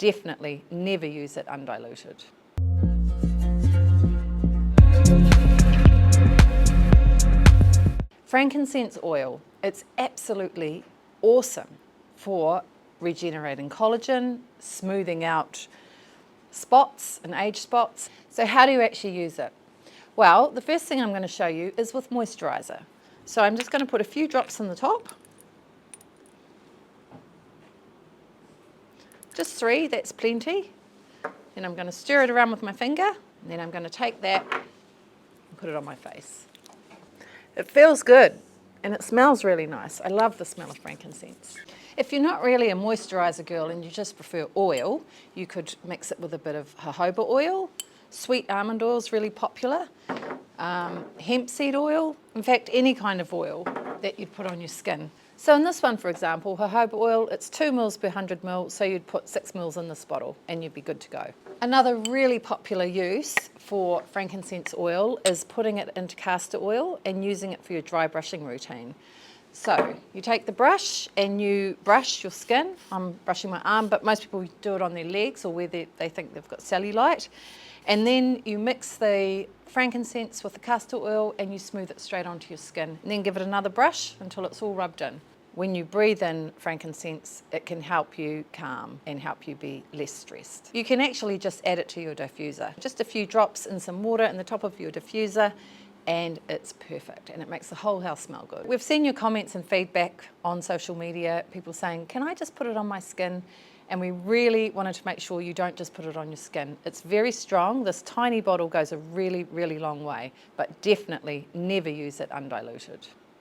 definitely never use it undiluted. Frankincense oil, it's absolutely awesome for regenerating collagen, smoothing out spots and age spots. So how do you actually use it? Well, the first thing I'm going to show you is with moisturizer. So I'm just going to put a few drops on the top. Just 3, that's plenty. Then I'm going to stir it around with my finger, and then I'm going to take that and put it on my face. It feels good and it smells really nice. I love the smell of frankincense. If you're not really a moisturizer girl and you just prefer oil, you could mix it with a bit of jojoba oil. Sweet almond oil is really popular. Hemp seed oil, in fact any kind of oil that you'd put on your skin. So in this one, for example, jojoba oil, it's 2 mils per 100 ml, so you'd put 6 mils in this bottle and you'd be good to go. Another really popular use for frankincense oil is putting it into castor oil and using it for your dry brushing routine. So you take the brush and you brush your skin. I'm brushing my arm, but most people do it on their legs or where they think they've got cellulite. And then you mix the frankincense with the castor oil and you smooth it straight onto your skin. And then give it another brush until it's all rubbed in. When you breathe in frankincense, it can help you calm and help you be less stressed. You can actually just add it to your diffuser. Just a few drops in some water in the top of your diffuser and it's perfect and it makes the whole house smell good. We've seen your comments and feedback on social media, people saying, can I just put it on my skin? And we really wanted to make sure you don't just put it on your skin. It's very strong. This tiny bottle goes a really, really long way, but definitely never use it undiluted.